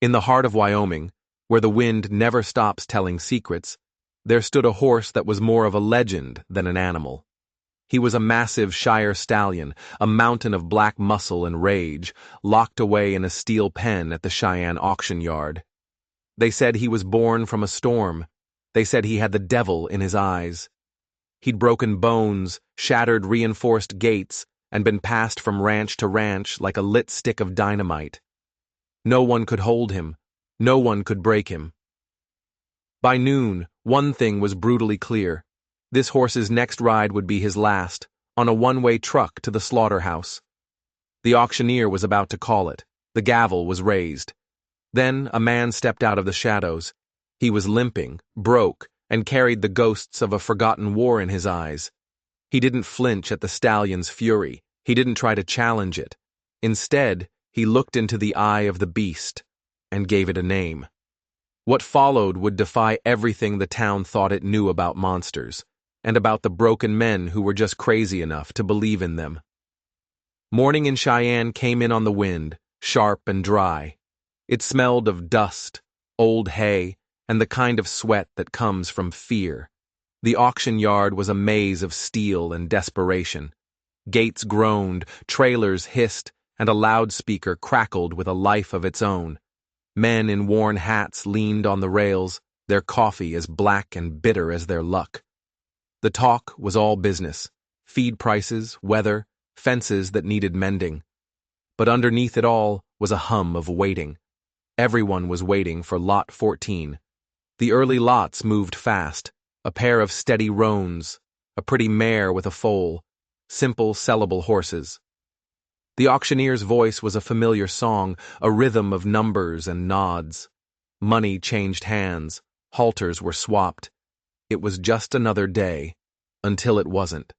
In the heart of Wyoming, where the wind never stops telling secrets, there stood a horse that was more of a legend than an animal. He was a massive Shire stallion, a mountain of black muscle and rage, locked away in a steel pen at the Cheyenne auction yard. They said he was born from a storm. They said he had the devil in his eyes. He'd broken bones, shattered reinforced gates, and been passed from ranch to ranch like a lit stick of dynamite. No one could hold him. No one could break him. By noon, one thing was brutally clear. This horse's next ride would be his last, on a one-way truck to the slaughterhouse. The auctioneer was about to call it. The gavel was raised. Then a man stepped out of the shadows. He was limping, broke, and carried the ghosts of a forgotten war in his eyes. He didn't flinch at the stallion's fury. He didn't try to challenge it. Instead, he looked into the eye of the beast and gave it a name. What followed would defy everything the town thought it knew about monsters, and about the broken men who were just crazy enough to believe in them. Morning in Cheyenne came in on the wind, sharp and dry. It smelled of dust, old hay, and the kind of sweat that comes from fear. The auction yard was a maze of steel and desperation. Gates groaned, trailers hissed, and a loudspeaker crackled with a life of its own. Men in worn hats leaned on the rails, their coffee as black and bitter as their luck. The talk was all business: feed prices, weather, fences that needed mending. But underneath it all was a hum of waiting. Everyone was waiting for Lot 14. The early lots moved fast, a pair of steady roans, a pretty mare with a foal, simple, sellable horses. The auctioneer's voice was a familiar song, a rhythm of numbers and nods. Money changed hands, halters were swapped. It was just another day, until it wasn't.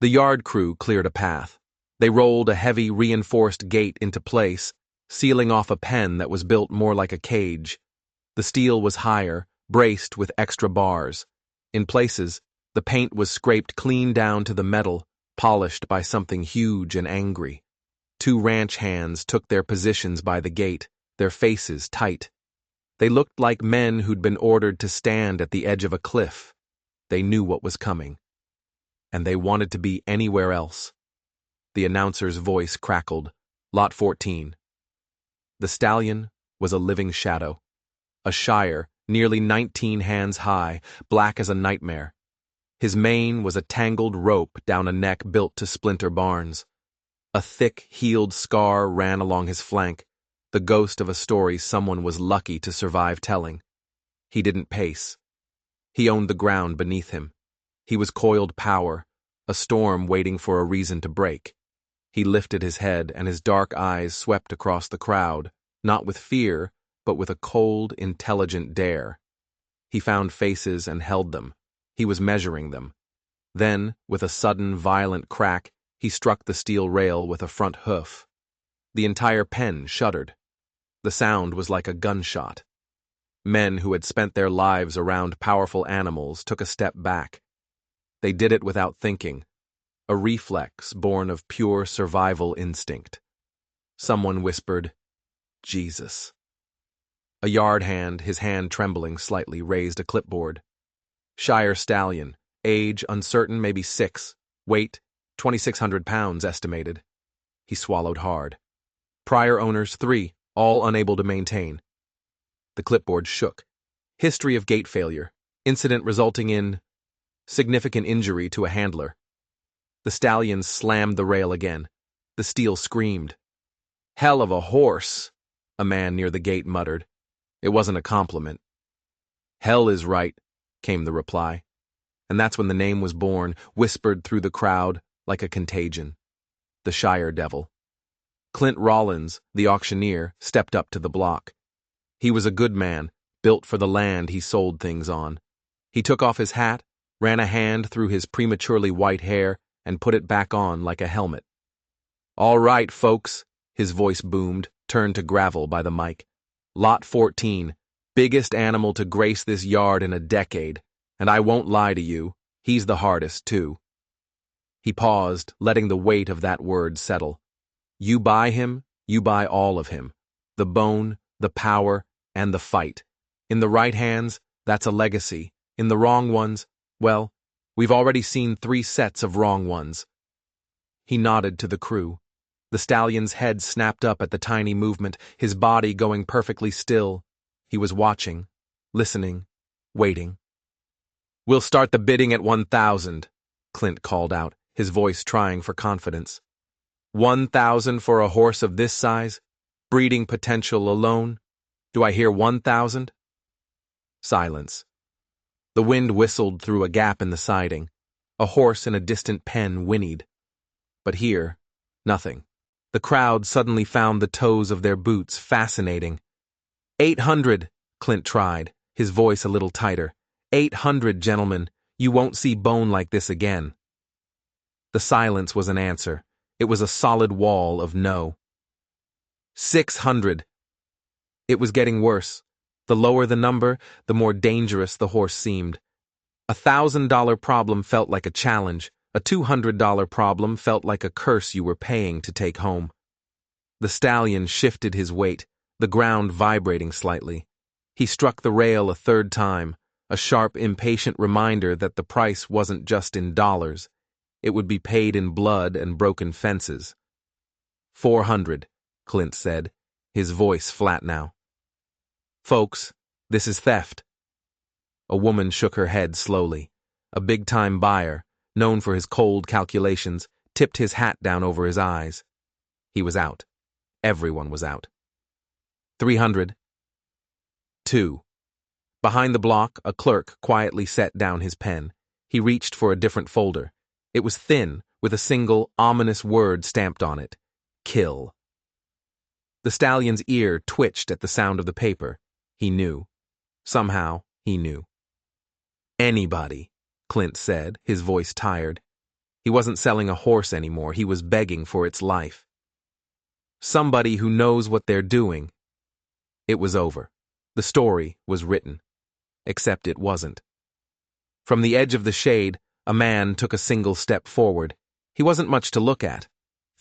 The yard crew cleared a path. They rolled a heavy, reinforced gate into place, sealing off a pen that was built more like a cage. The steel was higher, braced with extra bars. In places, the paint was scraped clean down to the metal, polished by something huge and angry. Two ranch hands took their positions by the gate, their faces tight. They looked like men who'd been ordered to stand at the edge of a cliff. They knew what was coming. And they wanted to be anywhere else. The announcer's voice crackled. Lot 14. The stallion was a living shadow. A Shire, nearly 19 hands high, black as a nightmare. His mane was a tangled rope down a neck built to splinter barns. A thick, healed scar ran along his flank, the ghost of a story someone was lucky to survive telling. He didn't pace. He owned the ground beneath him. He was coiled power, a storm waiting for a reason to break. He lifted his head, and his dark eyes swept across the crowd, not with fear, but with a cold, intelligent dare. He found faces and held them. He was measuring them. Then, with a sudden, violent crack, he struck the steel rail with a front hoof. The entire pen shuddered. The sound was like a gunshot. Men who had spent their lives around powerful animals took a step back. They did it without thinking, a reflex born of pure survival instinct. Someone whispered, "Jesus." A yard hand, his hand trembling slightly, raised a clipboard. Shire stallion, age uncertain, maybe 6, weight 2,600 pounds estimated. He swallowed hard. Prior owners 3, all unable to maintain. The clipboard shook. History of gate failure. Incident resulting in significant injury to a handler. The stallion slammed the rail again. The steel screamed. "Hell of a horse," a man near the gate muttered. It wasn't a compliment. "Hell is right," came the reply. And that's when the name was born, whispered through the crowd like a contagion. The Shire Devil. Clint Rollins, the auctioneer, stepped up to the block. He was a good man, built for the land he sold things on. He took off his hat, ran a hand through his prematurely white hair, and put it back on like a helmet. "All right, folks," his voice boomed, turned to gravel by the mic. "Lot 14, biggest animal to grace this yard in a decade, and I won't lie to you, he's the hardest, too." He paused, letting the weight of that word settle. You buy him, you buy all of him. the bone, the power, and the fight. In the right hands, that's a legacy. In the wrong ones, well, we've already seen 3 sets of wrong ones. He nodded to the crew. The stallion's head snapped up at the tiny movement, his body going perfectly still. He was watching, listening, waiting. "We'll start the bidding at 1,000, Clint called out, his voice trying for confidence. 1,000 for a horse of this size? Breeding potential alone? Do I hear 1,000? Silence. The wind whistled through a gap in the siding. A horse in a distant pen whinnied. But here, nothing. The crowd suddenly found the toes of their boots fascinating. 800, Clint tried, his voice a little tighter. 800, gentlemen. You won't see bone like this again. The silence was an answer. It was a solid wall of no. 600. It was getting worse. The lower the number, the more dangerous the horse seemed. A $1,000 problem felt like a challenge. A $200 problem felt like a curse you were paying to take home. The stallion shifted his weight, the ground vibrating slightly. He struck the rail a 3rd time, a sharp, impatient reminder that the price wasn't just in dollars. It would be paid in blood and broken fences. 400, Clint said, his voice flat now. Folks, this is theft. A woman shook her head slowly. A big-time buyer, known for his cold calculations, tipped his hat down over his eyes. He was out. Everyone was out. 300. 2. Behind the block, a clerk quietly set down his pen. He reached for a different folder. It was thin, with a single, ominous word stamped on it. Kill. The stallion's ear twitched at the sound of the paper. He knew. Somehow, he knew. Anybody, Clint said, his voice tired. He wasn't selling a horse anymore. He was begging for its life. Somebody who knows what they're doing. It was over. The story was written. Except it wasn't. From the edge of the shade, a man took a single step forward. He wasn't much to look at.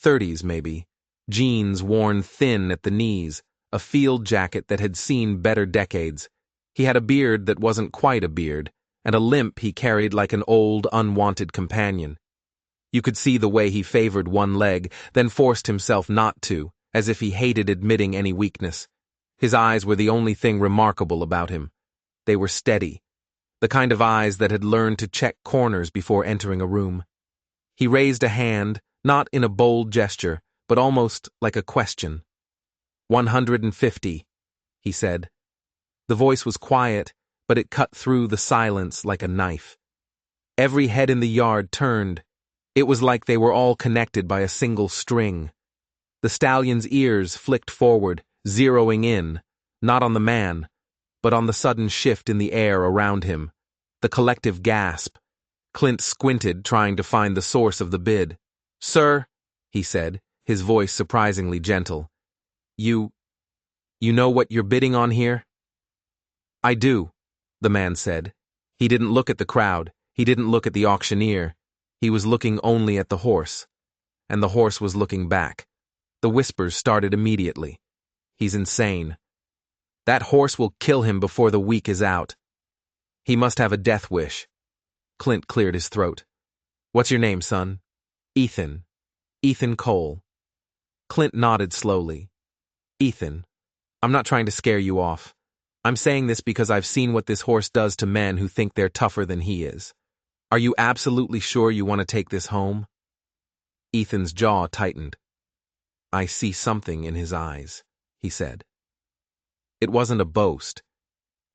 30s, maybe. Jeans worn thin at the knees, a field jacket that had seen better decades. He had a beard that wasn't quite a beard, and a limp he carried like an old, unwanted companion. You could see the way he favored one leg, then forced himself not to, as if he hated admitting any weakness. His eyes were the only thing remarkable about him. They were steady, the kind of eyes that had learned to check corners before entering a room. He raised a hand, not in a bold gesture, but almost like a question. 150, he said. The voice was quiet, but it cut through the silence like a knife. Every head in the yard turned. It was like they were all connected by a single string. The stallion's ears flicked forward, zeroing in, not on the man, but on the sudden shift in the air around him. The collective gasp. Clint squinted, trying to find the source of the bid. "Sir," he said, his voice surprisingly gentle. You know what you're bidding on here?" "I do," the man said. He didn't look at the crowd. He didn't look at the auctioneer. He was looking only at the horse. And the horse was looking back. The whispers started immediately. "He's insane. That horse will kill him before the week is out. He must have a death wish." Clint cleared his throat. "What's your name, son?" "Ethan. Ethan Cole." Clint nodded slowly. "Ethan, I'm not trying to scare you off. I'm saying this because I've seen what this horse does to men who think they're tougher than he is. Are you absolutely sure you want to take this home?" Ethan's jaw tightened. "I see something in his eyes," he said. It wasn't a boast.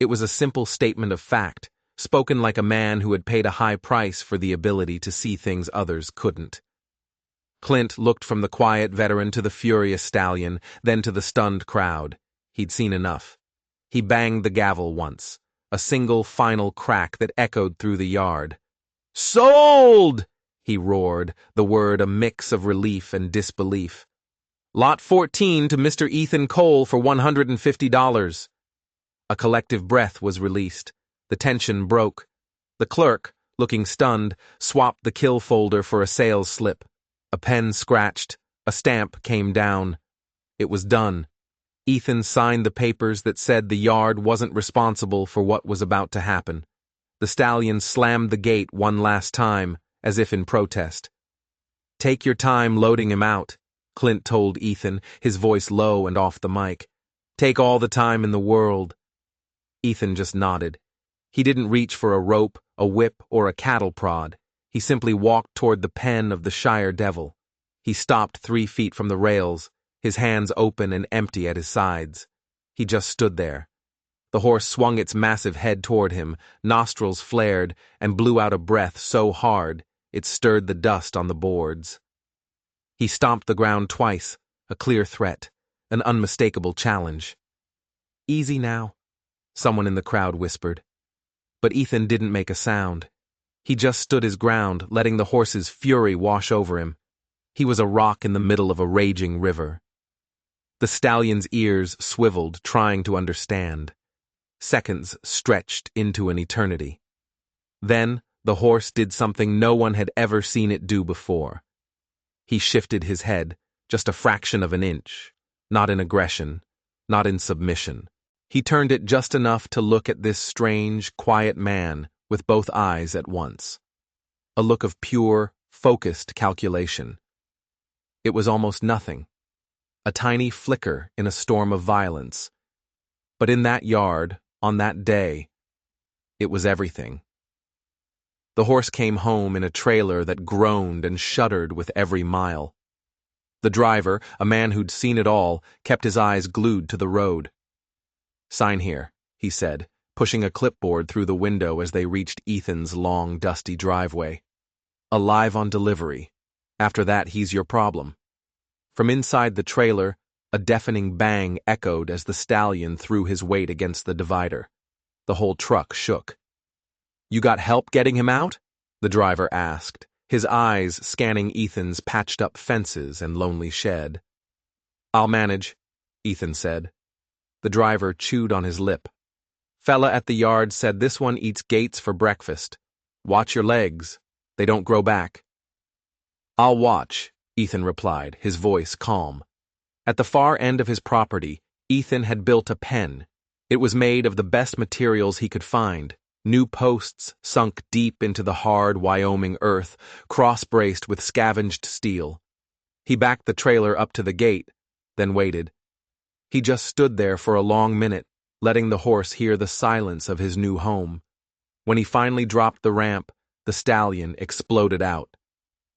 It was a simple statement of fact, spoken like a man who had paid a high price for the ability to see things others couldn't. Clint looked from the quiet veteran to the furious stallion, then to the stunned crowd. He'd seen enough. He banged the gavel once, a single final crack that echoed through the yard. "Sold!" he roared, the word a mix of relief and disbelief. "Lot 14 to Mr. Ethan Cole for $150. A collective breath was released. The tension broke. The clerk, looking stunned, swapped the kill folder for a sales slip. A pen scratched. A stamp came down. It was done. Ethan signed the papers that said the yard wasn't responsible for what was about to happen. The stallion slammed the gate one last time, as if in protest. "Take your time loading him out," Clint told Ethan, his voice low and off the mic. "Take all the time in the world." Ethan just nodded. He didn't reach for a rope, a whip, or a cattle prod. He simply walked toward the pen of the Shire Devil. He stopped 3 feet from the rails, his hands open and empty at his sides. He just stood there. The horse swung its massive head toward him, nostrils flared, and blew out a breath so hard it stirred the dust on the boards. He stomped the ground twice, a clear threat, an unmistakable challenge. "Easy now," someone in the crowd whispered. But Ethan didn't make a sound. He just stood his ground, letting the horse's fury wash over him. He was a rock in the middle of a raging river. The stallion's ears swiveled, trying to understand. Seconds stretched into an eternity. Then, the horse did something no one had ever seen it do before. He shifted his head, just a fraction of an inch, not in aggression, not in submission. He turned it just enough to look at this strange, quiet man with both eyes at once. A look of pure, focused calculation. It was almost nothing. A tiny flicker in a storm of violence. But in that yard, on that day, it was everything. The horse came home in a trailer that groaned and shuddered with every mile. The driver, a man who'd seen it all, kept his eyes glued to the road. "Sign here," he said, pushing a clipboard through the window as they reached Ethan's long, dusty driveway. "Alive on delivery. After that, he's your problem." From inside the trailer, a deafening bang echoed as the stallion threw his weight against the divider. The whole truck shook. "You got help getting him out?" the driver asked, his eyes scanning Ethan's patched-up fences and lonely shed. "I'll manage," Ethan said. The driver chewed on his lip. "Fella at the yard said this one eats gates for breakfast. Watch your legs. They don't grow back." "I'll watch," Ethan replied, his voice calm. At the far end of his property, Ethan had built a pen. It was made of the best materials he could find, new posts sunk deep into the hard Wyoming earth, cross-braced with scavenged steel. He backed the trailer up to the gate, then waited. He just stood there for a long minute, letting the horse hear the silence of his new home. When he finally dropped the ramp, the stallion exploded out.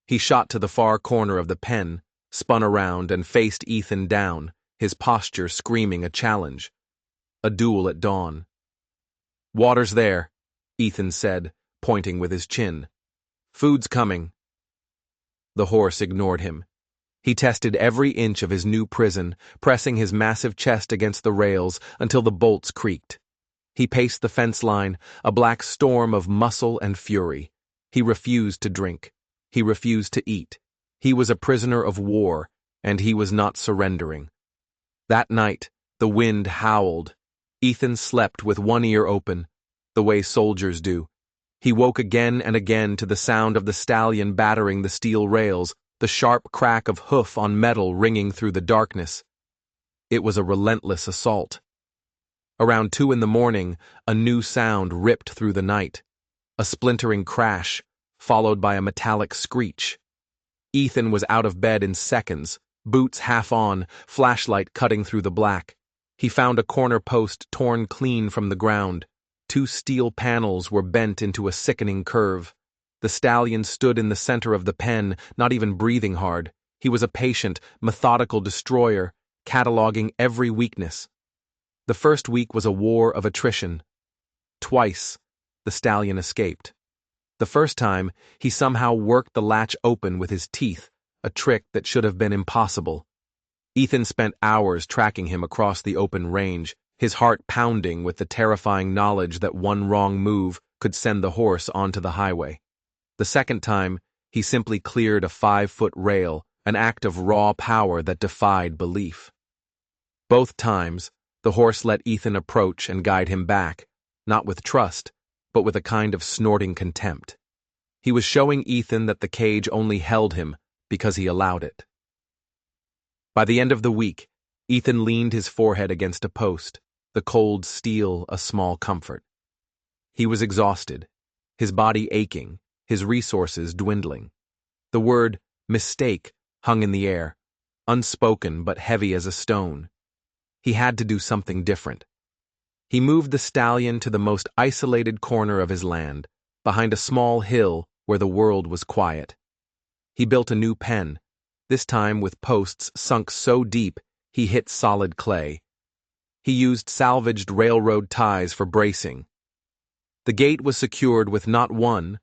He shot to the far corner of the pen, spun around and faced Ethan down, his posture screaming a challenge. A duel at dawn. "Water's there," Ethan said, pointing with his chin. "Food's coming." The horse ignored him. He tested every inch of his new prison, pressing his massive chest against the rails until the bolts creaked. He paced the fence line, a black storm of muscle and fury. He refused to drink. He refused to eat. He was a prisoner of war, and he was not surrendering. That night, the wind howled. Ethan slept with one ear open, the way soldiers do. He woke again and again to the sound of the stallion battering the steel rails, the sharp crack of hoof on metal ringing through the darkness. It was a relentless assault. Around 2 a.m, a new sound ripped through the night. A splintering crash, followed by a metallic screech. Ethan was out of bed in seconds, boots half on, flashlight cutting through the black. He found a corner post torn clean from the ground. 2 steel panels were bent into a sickening curve. The stallion stood in the center of the pen, not even breathing hard. He was a patient, methodical destroyer, cataloging every weakness. The first week was a war of attrition. Twice, the stallion escaped. The first time, he somehow worked the latch open with his teeth, a trick that should have been impossible. Ethan spent hours tracking him across the open range, his heart pounding with the terrifying knowledge that one wrong move could send the horse onto the highway. The second time, he simply cleared a 5-foot rail, an act of raw power that defied belief. Both times, the horse let Ethan approach and guide him back, not with trust, but with a kind of snorting contempt. He was showing Ethan that the cage only held him because he allowed it. By the end of the week, Ethan leaned his forehead against a post, the cold steel a small comfort. He was exhausted, his body aching, his resources dwindling. The word mistake hung in the air, unspoken but heavy as a stone. He had to do something different. He moved the stallion to the most isolated corner of his land, behind a small hill where the world was quiet. He built a new pen, this time with posts sunk so deep he hit solid clay. He used salvaged railroad ties for bracing. The gate was secured with not one,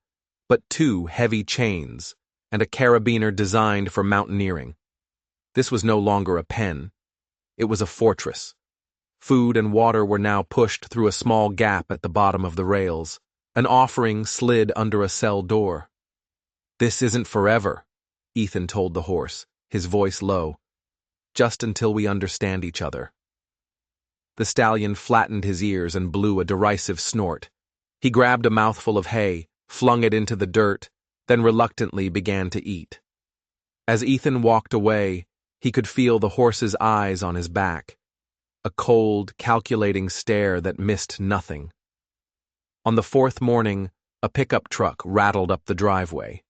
but two heavy chains and a carabiner designed for mountaineering. This was no longer a pen. It was a fortress. Food and water were now pushed through a small gap at the bottom of the rails. An offering slid under a cell door. "This isn't forever," Ethan told the horse, his voice low. "Just until we understand each other." The stallion flattened his ears and blew a derisive snort. He grabbed a mouthful of hay, flung it into the dirt, then reluctantly began to eat. As Ethan walked away, he could feel the horse's eyes on his back, a cold, calculating stare that missed nothing. On the fourth morning, a pickup truck rattled up the driveway.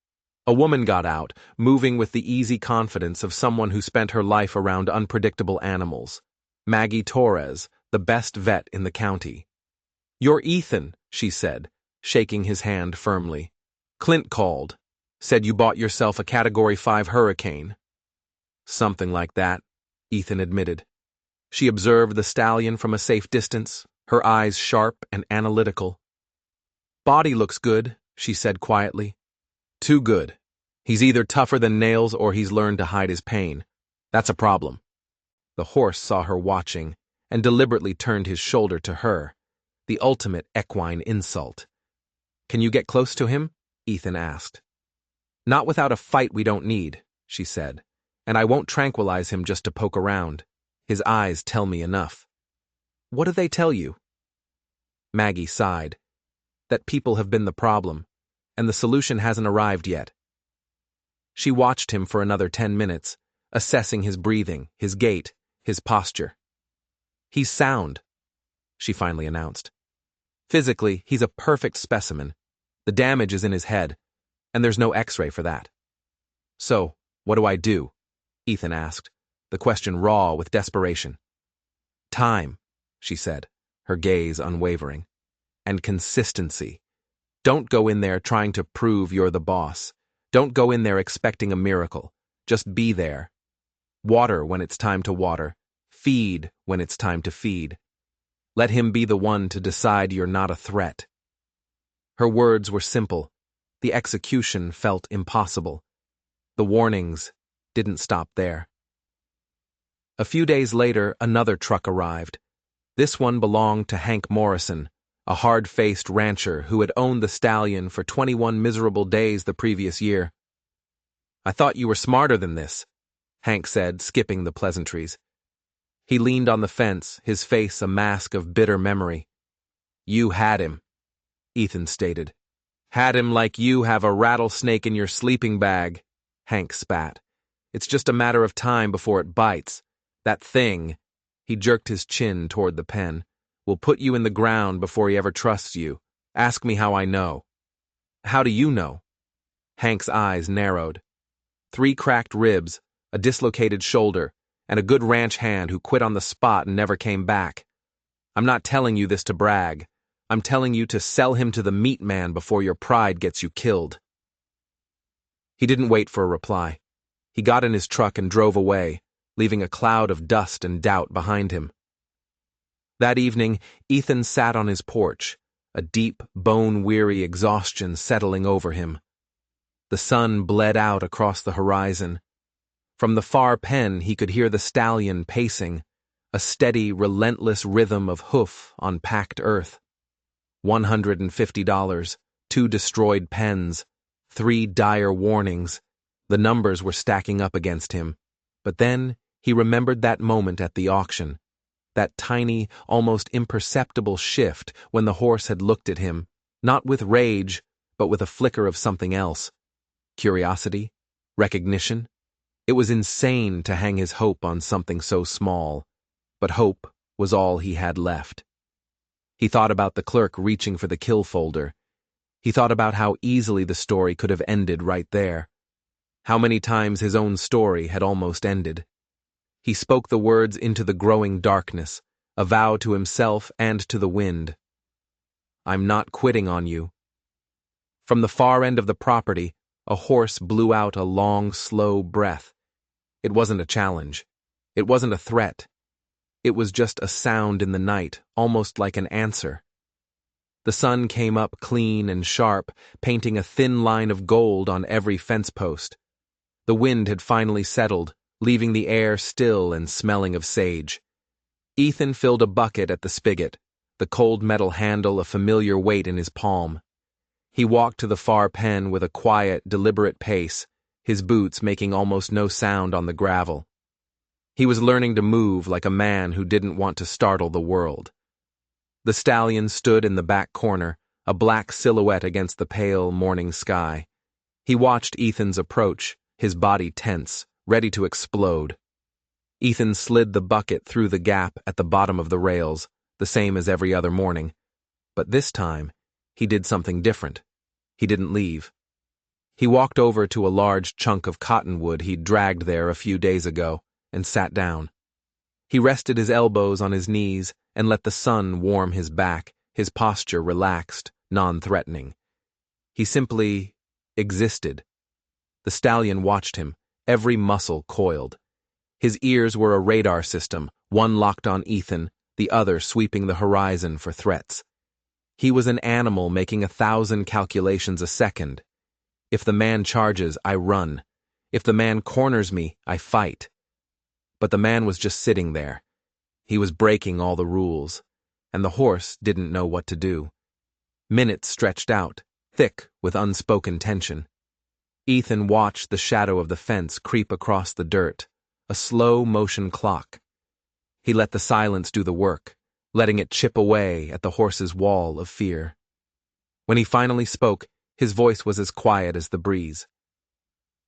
A woman got out, moving with the easy confidence of someone who spent her life around unpredictable animals. Maggie Torres, the best vet in the county. "You're Ethan," she said, shaking his hand firmly. "Clint called. Said you bought yourself a Category 5 Hurricane." "Something like that," Ethan admitted. She observed the stallion from a safe distance, her eyes sharp and analytical. "Body looks good," she said quietly. "Too good. He's either tougher than nails or he's learned to hide his pain. That's a problem." The horse saw her watching and deliberately turned his shoulder to her, the ultimate equine insult. "Can you get close to him?" Ethan asked. "Not without a fight we don't need," she said, "and I won't tranquilize him just to poke around. His eyes tell me enough." "What do they tell you?" Maggie sighed. "That people have been the problem, and the solution hasn't arrived yet." She watched him for another 10 minutes, assessing his breathing, his gait, his posture. "He's sound," she finally announced. "Physically, he's a perfect specimen. The damage is in his head, and there's no x-ray for that." "So, what do I do?" Ethan asked, the question raw with desperation. "Time," she said, her gaze unwavering. "And consistency. Don't go in there trying to prove you're the boss. Don't go in there expecting a miracle. Just be there. Water when it's time to water. Feed when it's time to feed. Let him be the one to decide you're not a threat." Her words were simple. The execution felt impossible. The warnings didn't stop there. A few days later, another truck arrived. This one belonged to Hank Morrison, a hard-faced rancher who had owned the stallion for 21 miserable days the previous year. "I thought you were smarter than this," Hank said, skipping the pleasantries. He leaned on the fence, his face a mask of bitter memory. "You had him," Ethan stated. "Had him like you have a rattlesnake in your sleeping bag," Hank spat. "It's just a matter of time before it bites. That thing," he jerked his chin toward the pen, "will put you in the ground before he ever trusts you. Ask me how I know." "How do you know?" Hank's eyes narrowed. 3 cracked ribs, a dislocated shoulder, and a good ranch hand who quit on the spot and never came back. I'm not telling you this to brag. I'm telling you to sell him to the meat man before your pride gets you killed. He didn't wait for a reply. He got in his truck and drove away, leaving a cloud of dust and doubt behind him. That evening, Ethan sat on his porch, a deep, bone-weary exhaustion settling over him. The sun bled out across the horizon. From the far pen he could hear the stallion pacing, a steady, relentless rhythm of hoof on packed earth. $150, 2 destroyed pens, 3 dire warnings. The numbers were stacking up against him. But then he remembered that moment at the auction, that tiny, almost imperceptible shift when the horse had looked at him, not with rage, but with a flicker of something else. Curiosity? Recognition? It was insane to hang his hope on something so small, but hope was all he had left. He thought about the clerk reaching for the kill folder. He thought about how easily the story could have ended right there. How many times his own story had almost ended. He spoke the words into the growing darkness, a vow to himself and to the wind. I'm not quitting on you. From the far end of the property, a horse blew out a long, slow breath. It wasn't a challenge. It wasn't a threat. It was just a sound in the night, almost like an answer. The sun came up clean and sharp, painting a thin line of gold on every fence post. The wind had finally settled, leaving the air still and smelling of sage. Ethan filled a bucket at the spigot, the cold metal handle a familiar weight in his palm. He walked to the far pen with a quiet, deliberate pace, his boots making almost no sound on the gravel. He was learning to move like a man who didn't want to startle the world. The stallion stood in the back corner, a black silhouette against the pale morning sky. He watched Ethan's approach, his body tense, ready to explode. Ethan slid the bucket through the gap at the bottom of the rails, the same as every other morning. But this time, he did something different. He didn't leave. He walked over to a large chunk of cottonwood he'd dragged there a few days ago and sat down. He rested his elbows on his knees and let the sun warm his back, his posture relaxed, non-threatening. He simply existed. The stallion watched him, every muscle coiled. His ears were a radar system, one locked on Ethan, the other sweeping the horizon for threats. He was an animal making 1,000 calculations a second. If the man charges, I run. If the man corners me, I fight. But the man was just sitting there. He was breaking all the rules, and the horse didn't know what to do. Minutes stretched out, thick with unspoken tension. Ethan watched the shadow of the fence creep across the dirt, a slow-motion clock. He let the silence do the work, letting it chip away at the horse's wall of fear. When he finally spoke, his voice was as quiet as the breeze.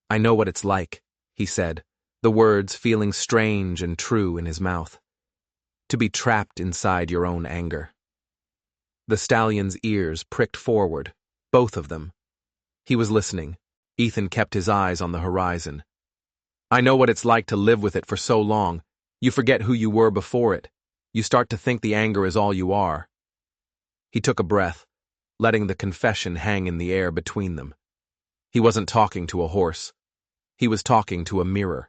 I know what it's like, he said, the words feeling strange and true in his mouth. To be trapped inside your own anger. The stallion's ears pricked forward, both of them. He was listening. Ethan kept his eyes on the horizon. I know what it's like to live with it for so long. You forget who you were before it. You start to think the anger is all you are. He took a breath, letting the confession hang in the air between them. He wasn't talking to a horse. He was talking to a mirror.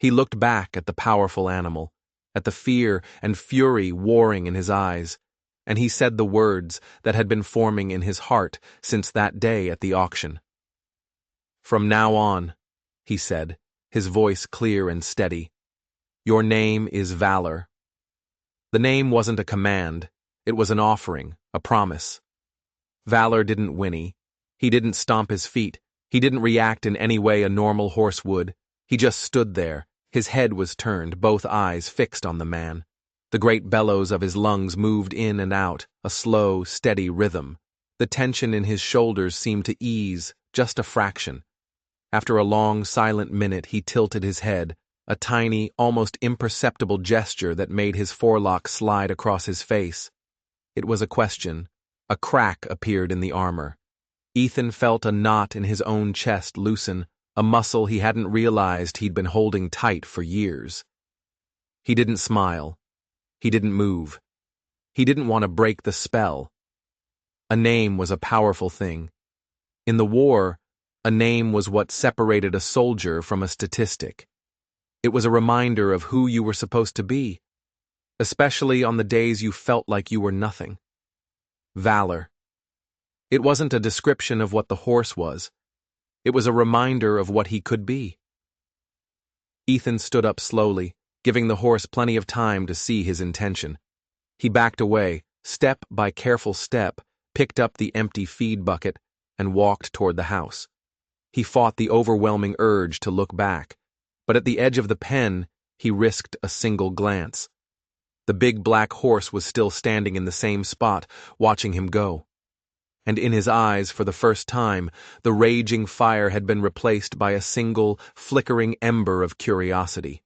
He looked back at the powerful animal, at the fear and fury warring in his eyes, and he said the words that had been forming in his heart since that day at the auction. From now on, he said, his voice clear and steady, your name is Valor. The name wasn't a command, it was an offering, a promise. Valor didn't whinny. He didn't stomp his feet. He didn't react in any way a normal horse would. He just stood there. His head was turned, both eyes fixed on the man. The great bellows of his lungs moved in and out, a slow, steady rhythm. The tension in his shoulders seemed to ease, just a fraction. After a long, silent minute, he tilted his head, a tiny, almost imperceptible gesture that made his forelock slide across his face. It was a question. A crack appeared in the armor. Ethan felt a knot in his own chest loosen, a muscle he hadn't realized he'd been holding tight for years. He didn't smile. He didn't move. He didn't want to break the spell. A name was a powerful thing. In the war, a name was what separated a soldier from a statistic. It was a reminder of who you were supposed to be, especially on the days you felt like you were nothing. Valor. It wasn't a description of what the horse was. It was a reminder of what he could be. Ethan stood up slowly, giving the horse plenty of time to see his intention. He backed away, step by careful step, picked up the empty feed bucket, and walked toward the house. He fought the overwhelming urge to look back, but at the edge of the pen, he risked a single glance. The big black horse was still standing in the same spot, watching him go. and in his eyes, for the first time, the raging fire had been replaced by a single, flickering ember of curiosity.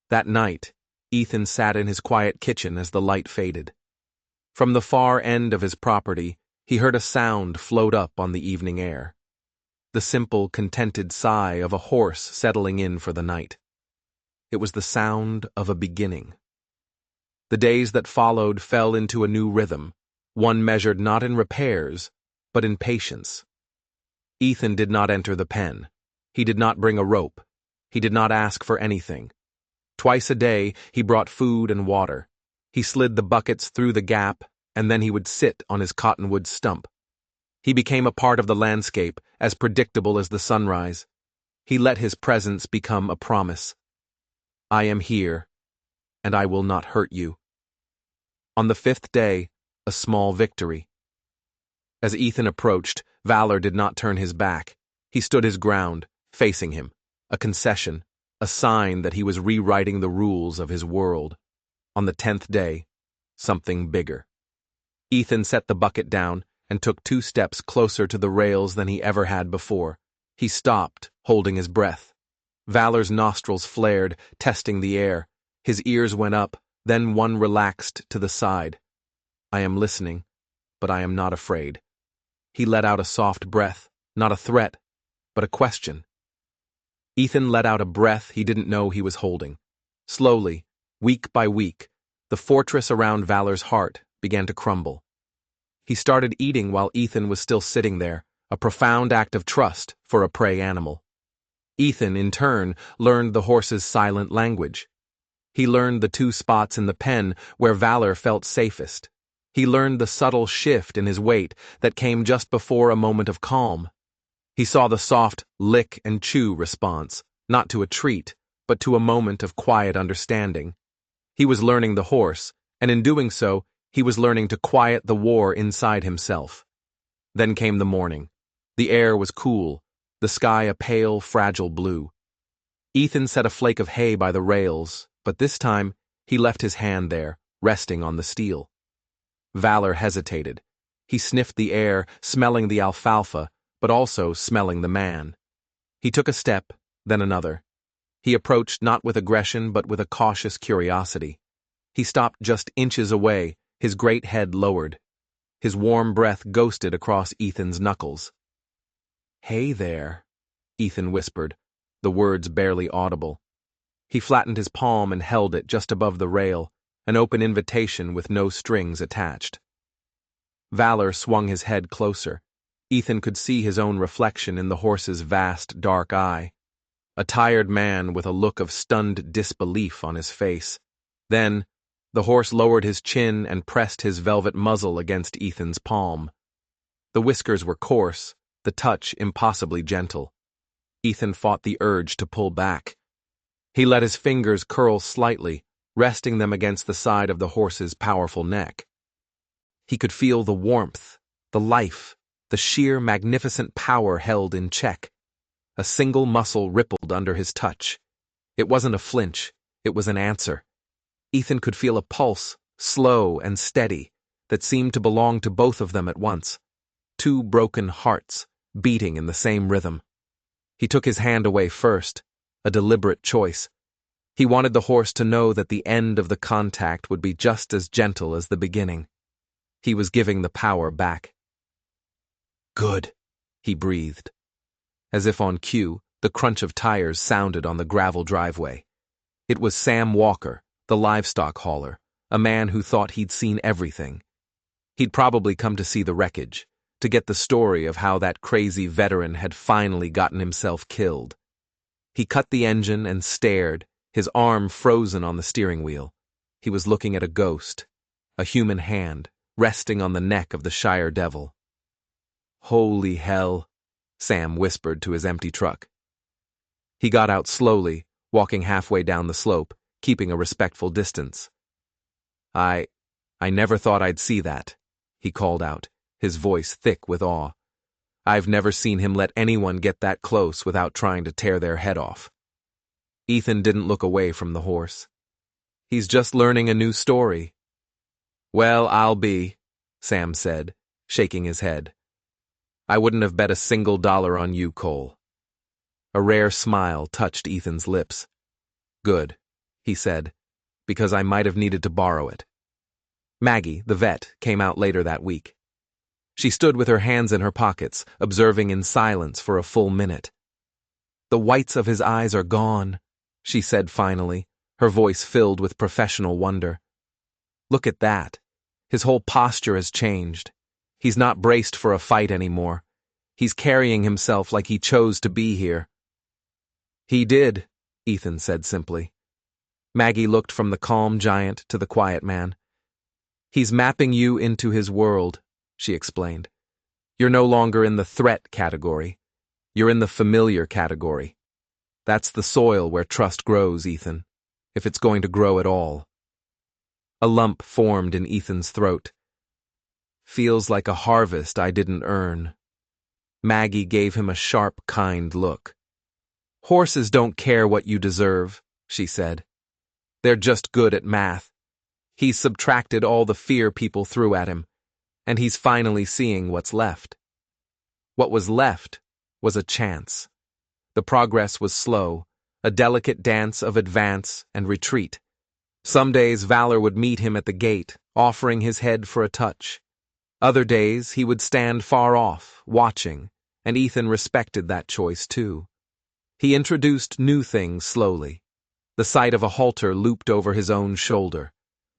That night, Ethan sat in his quiet kitchen as the light faded. From the far end of his property, he heard a sound float up on the evening air. The simple, contented sigh of a horse settling in for the night. It was the sound of a beginning. The days that followed fell into a new rhythm, one measured not in repairs, but in patience. Ethan did not enter the pen. He did not bring a rope. He did not ask for anything. Twice a day, he brought food and water. He slid the buckets through the gap, and then he would sit on his cottonwood stump. He became a part of the landscape, as predictable as the sunrise. He let his presence become a promise. I am here, and I will not hurt you. On the 5th day, a small victory. As Ethan approached, Valor did not turn his back. He stood his ground, facing him, a concession, a sign that he was rewriting the rules of his world. On the 10th day, something bigger. Ethan set the bucket down and took 2 steps closer to the rails than he ever had before. He stopped, holding his breath. Valor's nostrils flared, testing the air. His ears went up, then one relaxed to the side. I am listening, but I am not afraid. He let out a soft breath, not a threat, but a question. Ethan let out a breath he didn't know he was holding. Slowly, week by week, the fortress around Valor's heart began to crumble. He started eating while Ethan was still sitting there, a profound act of trust for a prey animal. Ethan, in turn, learned the horse's silent language. He learned the 2 spots in the pen where Valor felt safest. He learned the subtle shift in his weight that came just before a moment of calm. He saw the soft lick and chew response, not to a treat, but to a moment of quiet understanding. He was learning the horse, and in doing so, he was learning to quiet the war inside himself. Then came the morning. The air was cool, the sky a pale, fragile blue. Ethan set a flake of hay by the rails, but this time he left his hand there, resting on the steel. Valor hesitated. He sniffed the air, smelling the alfalfa, but also smelling the man. He took a step, then another. He approached not with aggression but with a cautious curiosity. He stopped just inches away, his great head lowered. His warm breath ghosted across Ethan's knuckles. "Hey there," Ethan whispered, the words barely audible. He flattened his palm and held it just above the rail, an open invitation with no strings attached. Valor swung his head closer. Ethan could see his own reflection in the horse's vast, dark eye. A tired man with a look of stunned disbelief on his face. Then, the horse lowered his chin and pressed his velvet muzzle against Ethan's palm. The whiskers were coarse, the touch impossibly gentle. Ethan fought the urge to pull back. He let his fingers curl slightly, resting them against the side of the horse's powerful neck. He could feel the warmth, the life, the sheer magnificent power held in check. A single muscle rippled under his touch. It wasn't a flinch, it was an answer. Ethan could feel a pulse, slow and steady, that seemed to belong to both of them at once. 2 broken hearts, beating in the same rhythm. He took his hand away first, a deliberate choice. He wanted the horse to know that the end of the contact would be just as gentle as the beginning. He was giving the power back. "Good," he breathed. As if on cue, the crunch of tires sounded on the gravel driveway. It was Sam Walker, the livestock hauler, a man who thought he'd seen everything. He'd probably come to see the wreckage, to get the story of how that crazy veteran had finally gotten himself killed. He cut the engine and stared, his arm frozen on the steering wheel. He was looking at a ghost, a human hand, resting on the neck of the Shire Devil. "Holy hell," Sam whispered to his empty truck. He got out slowly, walking halfway down the slope, keeping a respectful distance. I never thought I'd see that," he called out, his voice thick with awe. "I've never seen him let anyone get that close without trying to tear their head off." Ethan didn't look away from the horse. "He's just learning a new story." "Well, I'll be," Sam said, shaking his head. I wouldn't have bet a single dollar on you, Cole. A rare smile touched Ethan's lips. Good, he said, because I might have needed to borrow it. Maggie, the vet, came out later that week. She stood with her hands in her pockets, observing in silence for a full minute. The whites of his eyes are gone, she said finally, her voice filled with professional wonder. Look at that. His whole posture has changed. He's not braced for a fight anymore. He's carrying himself like he chose to be here. He did, Ethan said simply. Maggie looked from the calm giant to the quiet man. He's mapping you into his world, she explained. You're no longer in the threat category. You're in the familiar category. That's the soil where trust grows, Ethan, if it's going to grow at all. A lump formed in Ethan's throat. Feels like a harvest I didn't earn. Maggie gave him a sharp, kind look. Horses don't care what you deserve, she said. They're just good at math. He's subtracted all the fear people threw at him, and he's finally seeing what's left. What was left was a chance. The progress was slow, a delicate dance of advance and retreat. Some days Valor would meet him at the gate, offering his head for a touch. Other days he would stand far off, watching, and Ethan respected that choice too. He introduced new things slowly. The sight of a halter looped over his own shoulder,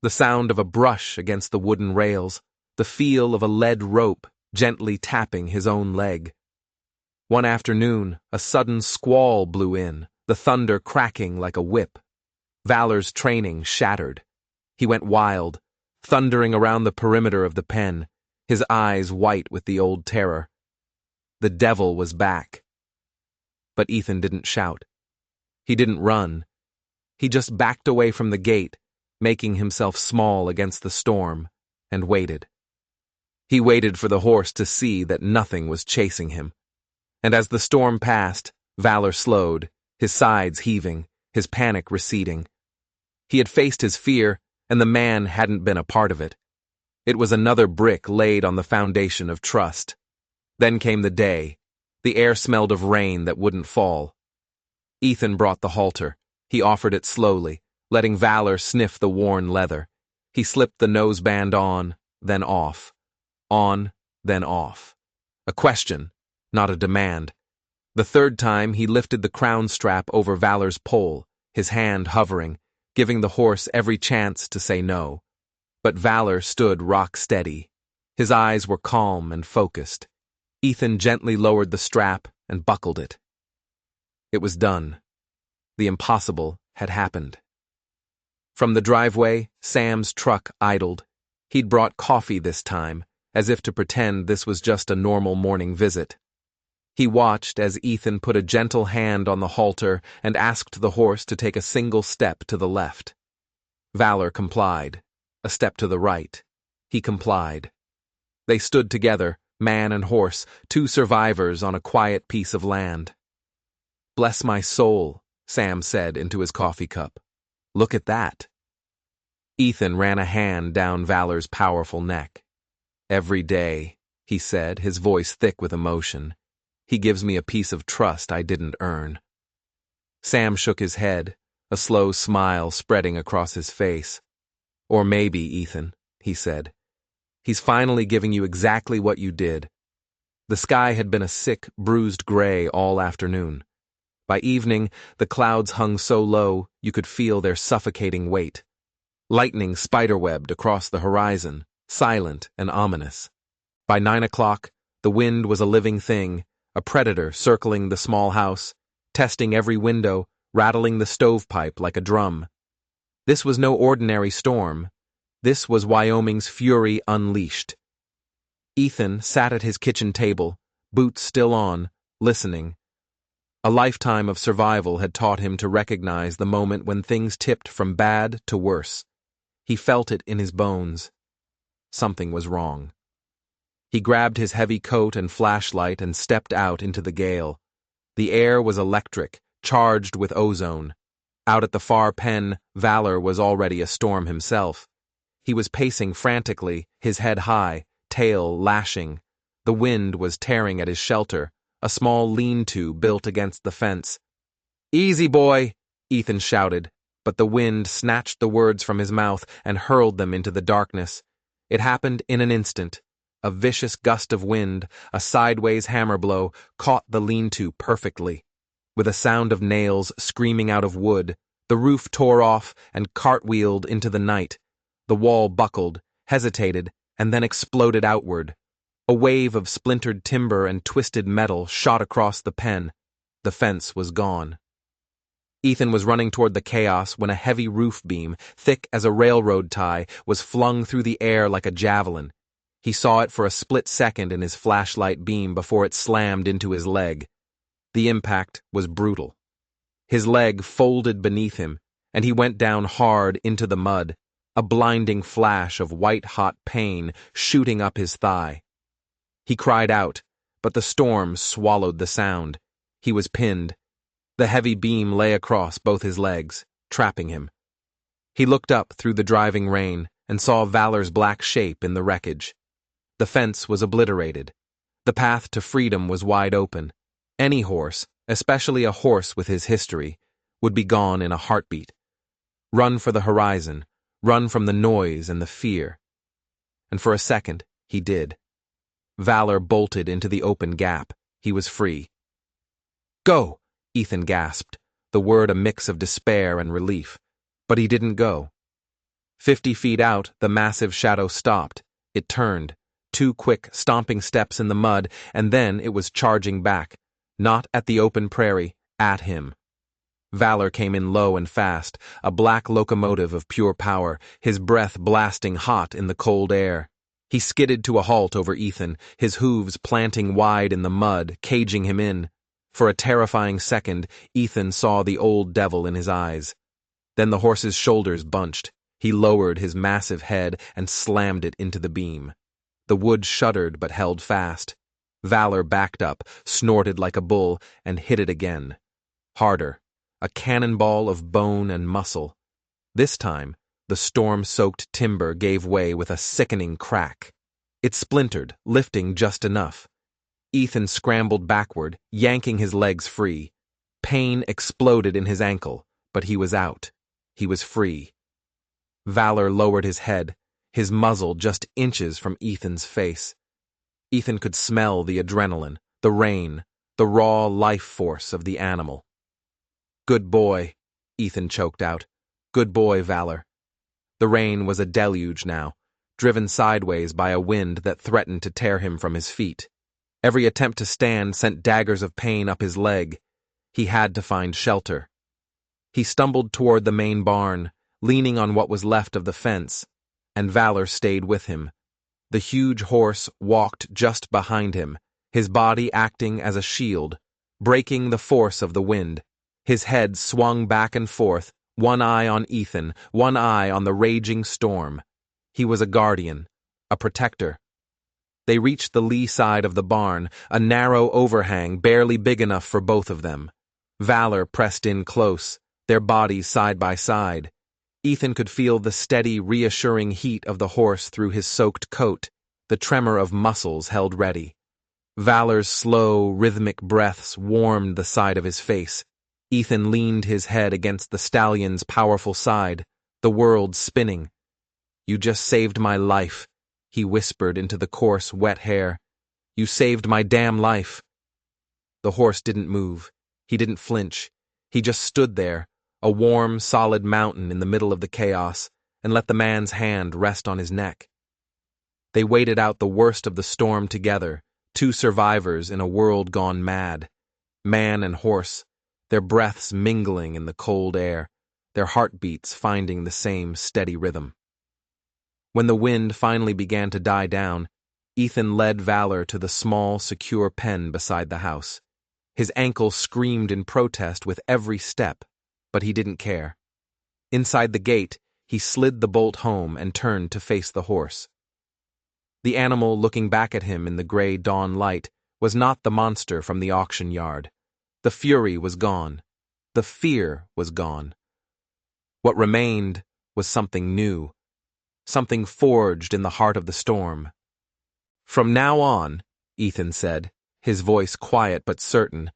the sound of a brush against the wooden rails, the feel of a lead rope gently tapping his own leg. One afternoon, a sudden squall blew in, the thunder cracking like a whip. Valor's training shattered. He went wild, thundering around the perimeter of the pen, his eyes white with the old terror. The devil was back. But Ethan didn't shout. He didn't run. He just backed away from the gate, making himself small against the storm, and waited. He waited for the horse to see that nothing was chasing him. And as the storm passed, Valor slowed, his sides heaving, his panic receding. He had faced his fear, and the man hadn't been a part of it. It was another brick laid on the foundation of trust. Then came the day. The air smelled of rain that wouldn't fall. Ethan brought the halter. He offered it slowly, letting Valor sniff the worn leather. He slipped the noseband on, then off. On, then off. A question, not a demand. The third time he lifted the crown strap over Valor's pole, his hand hovering, giving the horse every chance to say no. But Valor stood rock steady. His eyes were calm and focused. Ethan gently lowered the strap and buckled it. It was done. The impossible had happened. From the driveway, Sam's truck idled. He'd brought coffee this time, as if to pretend this was just a normal morning visit. He watched as Ethan put a gentle hand on the halter and asked the horse to take a single step to the left. Valor complied. A step to the right. He complied. They stood together, man and horse, two survivors on a quiet piece of land. Bless my soul, Sam said into his coffee cup. Look at that. Ethan ran a hand down Valor's powerful neck. Every day, he said, his voice thick with emotion. He gives me a piece of trust I didn't earn. Sam shook his head, a slow smile spreading across his face. Or maybe, Ethan, he said. He's finally giving you exactly what you did. The sky had been a sick, bruised gray all afternoon. By evening, the clouds hung so low you could feel their suffocating weight. Lightning spiderwebbed across the horizon, silent and ominous. By 9 o'clock, the wind was a living thing, a predator circling the small house, testing every window, rattling the stovepipe like a drum. This was no ordinary storm. This was Wyoming's fury unleashed. Ethan sat at his kitchen table, boots still on, listening. A lifetime of survival had taught him to recognize the moment when things tipped from bad to worse. He felt it in his bones. Something was wrong. He grabbed his heavy coat and flashlight and stepped out into the gale. The air was electric, charged with ozone. Out at the far pen, Valor was already a storm himself. He was pacing frantically, his head high, tail lashing. The wind was tearing at his shelter, a small lean-to built against the fence. "Easy, boy," Ethan shouted, but the wind snatched the words from his mouth and hurled them into the darkness. It happened in an instant. A vicious gust of wind, a sideways hammer blow, caught the lean-to perfectly. With a sound of nails screaming out of wood, the roof tore off and cartwheeled into the night. The wall buckled, hesitated, and then exploded outward. A wave of splintered timber and twisted metal shot across the pen. The fence was gone. Ethan was running toward the chaos when a heavy roof beam, thick as a railroad tie, was flung through the air like a javelin. He saw it for a split second in his flashlight beam before it slammed into his leg. The impact was brutal. His leg folded beneath him, and he went down hard into the mud, a blinding flash of white-hot pain shooting up his thigh. He cried out, but the storm swallowed the sound. He was pinned. The heavy beam lay across both his legs, trapping him. He looked up through the driving rain and saw Valor's black shape in the wreckage. The fence was obliterated. The path to freedom was wide open. Any horse, especially a horse with his history, would be gone in a heartbeat. Run for the horizon, run from the noise and the fear. And for a second, he did. Valor bolted into the open gap. He was free. "Go!" Ethan gasped, the word a mix of despair and relief. But he didn't go. 50 feet out, the massive shadow stopped. It turned. 2 quick, stomping steps in the mud, and then it was charging back. Not at the open prairie, at him. Valor came in low and fast, a black locomotive of pure power, his breath blasting hot in the cold air. He skidded to a halt over Ethan, his hooves planting wide in the mud, caging him in. For a terrifying second, Ethan saw the old devil in his eyes. Then the horse's shoulders bunched. He lowered his massive head and slammed it into the beam. The wood shuddered but held fast. Valor backed up, snorted like a bull, and hit it again. Harder. A cannonball of bone and muscle. This time, the storm-soaked timber gave way with a sickening crack. It splintered, lifting just enough. Ethan scrambled backward, yanking his legs free. Pain exploded in his ankle, but he was out. He was free. Valor lowered his head, his muzzle just inches from Ethan's face. Ethan could smell the adrenaline, the rain, the raw life force of the animal. "Good boy," Ethan choked out. "Good boy, Valor." The rain was a deluge now, driven sideways by a wind that threatened to tear him from his feet. Every attempt to stand sent daggers of pain up his leg. He had to find shelter. He stumbled toward the main barn, leaning on what was left of the fence, and Valor stayed with him. The huge horse walked just behind him, his body acting as a shield, breaking the force of the wind. His head swung back and forth, one eye on Ethan, one eye on the raging storm. He was a guardian, a protector. They reached the lee side of the barn, a narrow overhang barely big enough for both of them. Valor pressed in close, their bodies side by side. Ethan could feel the steady, reassuring heat of the horse through his soaked coat, the tremor of muscles held ready. Valor's slow, rhythmic breaths warmed the side of his face. Ethan leaned his head against the stallion's powerful side, the world spinning. "You just saved my life," he whispered into the coarse, wet hair. "You saved my damn life." The horse didn't move. He didn't flinch. He just stood there, a warm, solid mountain in the middle of the chaos, and let the man's hand rest on his neck. They waited out the worst of the storm together, 2 survivors in a world gone mad. Man and horse, their breaths mingling in the cold air, their heartbeats finding the same steady rhythm. When the wind finally began to die down, Ethan led Valor to the small, secure pen beside the house. His ankle screamed in protest with every step, but he didn't care. Inside the gate, he slid the bolt home and turned to face the horse. The animal looking back at him in the gray dawn light was not the monster from the auction yard. The fury was gone. The fear was gone. What remained was something new, something forged in the heart of the storm. From now on, Ethan said, his voice quiet but certain,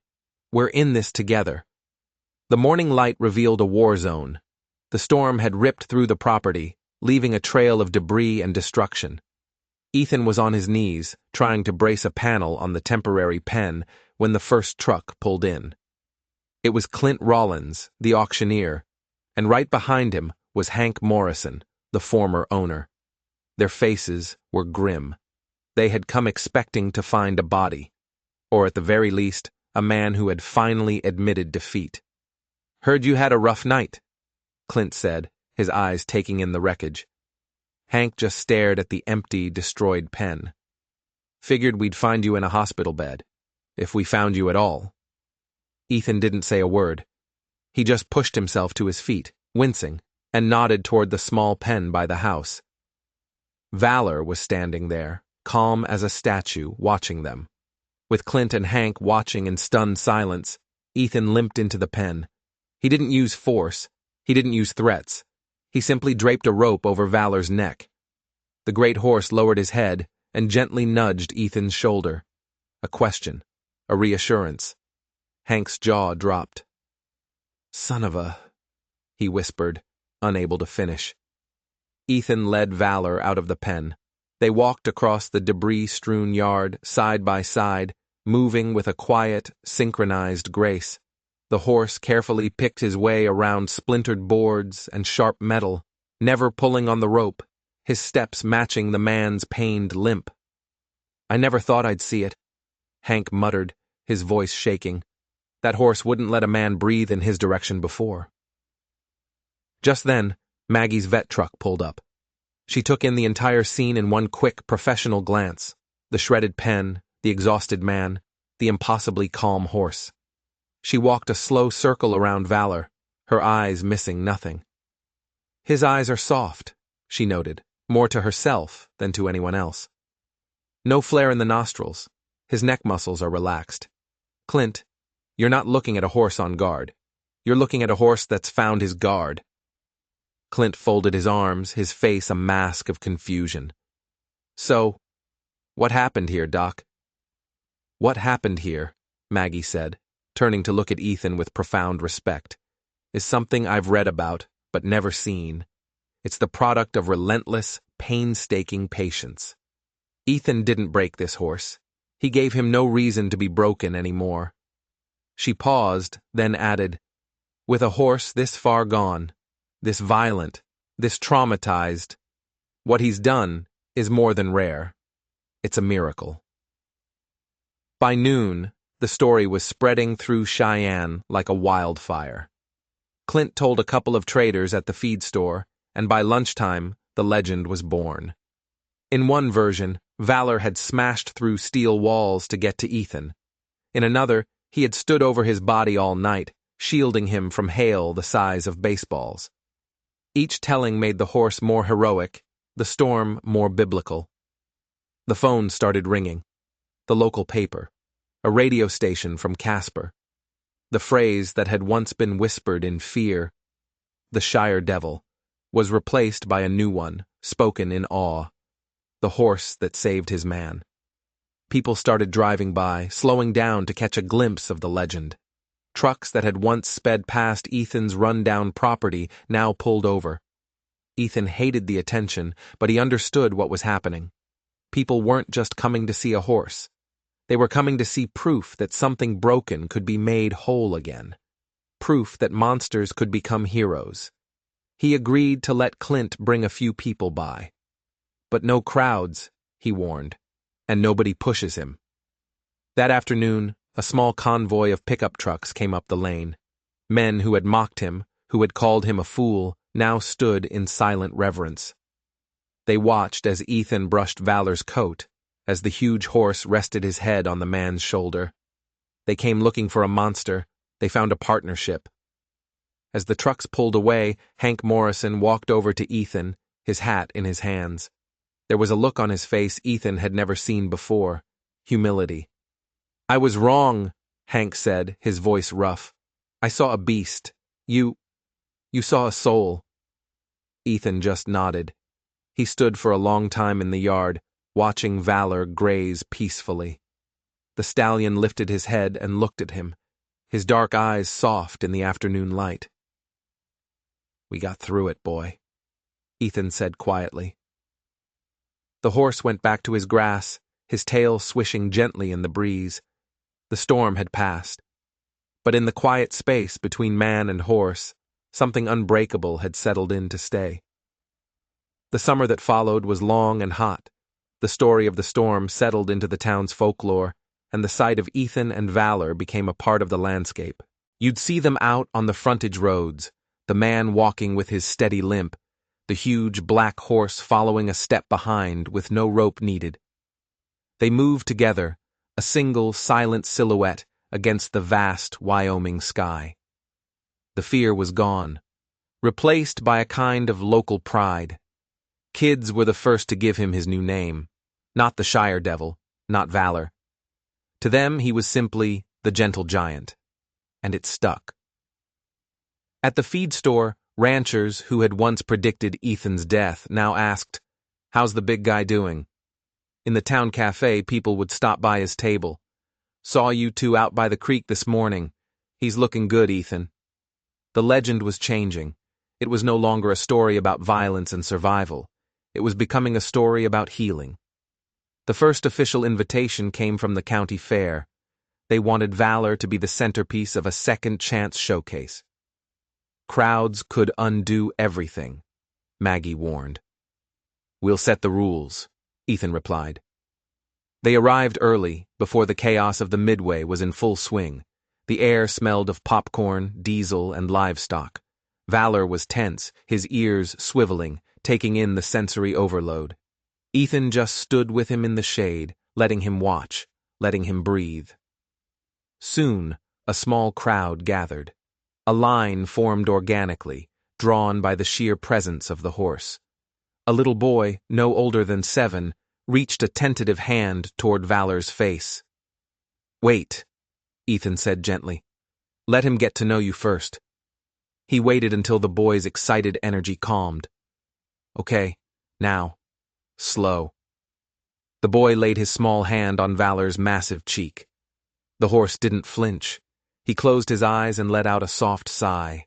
we're in this together. The morning light revealed a war zone. The storm had ripped through the property, leaving a trail of debris and destruction. Ethan was on his knees, trying to brace a panel on the temporary pen when the first truck pulled in. It was Clint Rollins, the auctioneer, and right behind him was Hank Morrison, the former owner. Their faces were grim. They had come expecting to find a body, or at the very least, a man who had finally admitted defeat. Heard you had a rough night, Clint said, his eyes taking in the wreckage. Hank just stared at the empty, destroyed pen. Figured we'd find you in a hospital bed, if we found you at all. Ethan didn't say a word. He just pushed himself to his feet, wincing, and nodded toward the small pen by the house. Valor was standing there, calm as a statue, watching them. With Clint and Hank watching in stunned silence, Ethan limped into the pen. He didn't use force. He didn't use threats. He simply draped a rope over Valor's neck. The great horse lowered his head and gently nudged Ethan's shoulder. A question, a reassurance. Hank's jaw dropped. Son of a... he whispered, unable to finish. Ethan led Valor out of the pen. They walked across the debris-strewn yard, side by side, moving with a quiet, synchronized grace. The horse carefully picked his way around splintered boards and sharp metal, never pulling on the rope, his steps matching the man's pained limp. I never thought I'd see it, Hank muttered, his voice shaking. That horse wouldn't let a man breathe in his direction before. Just then, Maggie's vet truck pulled up. She took in the entire scene in one quick, professional glance. The shredded pen, the exhausted man, the impossibly calm horse. She walked a slow circle around Valor, her eyes missing nothing. His eyes are soft, she noted, more to herself than to anyone else. No flare in the nostrils. His neck muscles are relaxed. Clint, you're not looking at a horse on guard. You're looking at a horse that's found his guard. Clint folded his arms, his face a mask of confusion. So, what happened here, Doc? What happened here, Maggie said, turning to look at Ethan with profound respect, is something I've read about, but never seen. It's the product of relentless, painstaking patience. Ethan didn't break this horse. He gave him no reason to be broken anymore. She paused, then added, with a horse this far gone, this violent, this traumatized, what he's done is more than rare. It's a miracle. By noon, the story was spreading through Cheyenne like a wildfire. Clint told a couple of traders at the feed store, and by lunchtime, the legend was born. In one version, Valor had smashed through steel walls to get to Ethan. In another, he had stood over his body all night, shielding him from hail the size of baseballs. Each telling made the horse more heroic, the storm more biblical. The phone started ringing. The local paper. A radio station from Casper. The phrase that had once been whispered in fear, the Shire Devil, was replaced by a new one, spoken in awe, the horse that saved his man. People started driving by, slowing down to catch a glimpse of the legend. Trucks that had once sped past Ethan's run-down property now pulled over. Ethan hated the attention, but he understood what was happening. People weren't just coming to see a horse. They were coming to see proof that something broken could be made whole again. Proof that monsters could become heroes. He agreed to let Clint bring a few people by. But no crowds, he warned, and nobody pushes him. That afternoon, a small convoy of pickup trucks came up the lane. Men who had mocked him, who had called him a fool, now stood in silent reverence. They watched as Ethan brushed Valor's coat, as the huge horse rested his head on the man's shoulder. They came looking for a monster. They found a partnership. As the trucks pulled away, Hank Morrison walked over to Ethan, his hat in his hands. There was a look on his face Ethan had never seen before, humility. I was wrong, Hank said, his voice rough. I saw a beast. You saw a soul. Ethan just nodded. He stood for a long time in the yard, watching Valor graze peacefully. The stallion lifted his head and looked at him, his dark eyes soft in the afternoon light. "We got through it, boy," Ethan said quietly. The horse went back to his grass, his tail swishing gently in the breeze. The storm had passed. But in the quiet space between man and horse, something unbreakable had settled in to stay. The summer that followed was long and hot. The story of the storm settled into the town's folklore, and the sight of Ethan and Valor became a part of the landscape. You'd see them out on the frontage roads, the man walking with his steady limp, the huge black horse following a step behind with no rope needed. They moved together, a single silent silhouette against the vast Wyoming sky. The fear was gone, replaced by a kind of local pride. Kids were the first to give him his new name, not the Shire Devil, not Valor. To them he was simply the gentle giant, and it stuck. At the feed store, ranchers who had once predicted Ethan's death now asked, "How's the big guy doing?" In the town cafe, people would stop by his table. "Saw you two out by the creek this morning. He's looking good, Ethan." The legend was changing. It was no longer a story about violence and survival. It was becoming a story about healing. The first official invitation came from the county fair. They wanted Valor to be the centerpiece of a second chance showcase. Crowds could undo everything, Maggie warned. "We'll set the rules," Ethan replied. They arrived early, before the chaos of the Midway was in full swing. The air smelled of popcorn, diesel, and livestock. Valor was tense, his ears swiveling, taking in the sensory overload. Ethan just stood with him in the shade, letting him watch, letting him breathe. Soon, a small crowd gathered. A line formed organically, drawn by the sheer presence of the horse. A little boy, no older than 7, reached a tentative hand toward Valor's face. "Wait," Ethan said gently. "Let him get to know you first." He waited until the boy's excited energy calmed. "Okay, now, slow." The boy laid his small hand on Valor's massive cheek. The horse didn't flinch. He closed his eyes and let out a soft sigh.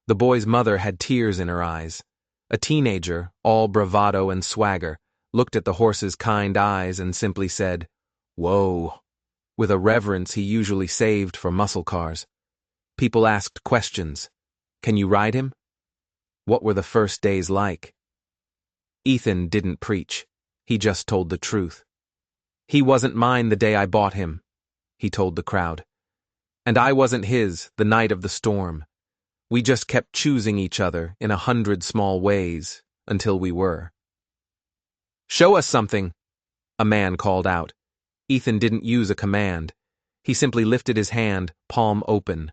The boy's mother had tears in her eyes. A teenager, all bravado and swagger, looked at the horse's kind eyes and simply said, "Whoa," with a reverence he usually saved for muscle cars. People asked questions. "Can you ride him?" What were the first days like? Ethan didn't preach. He just told the truth. "He wasn't mine the day I bought him," he told the crowd. "And I wasn't his the night of the storm. We just kept choosing each other in 100 small ways until we were." "Show us something," a man called out. Ethan didn't use a command. He simply lifted his hand, palm open.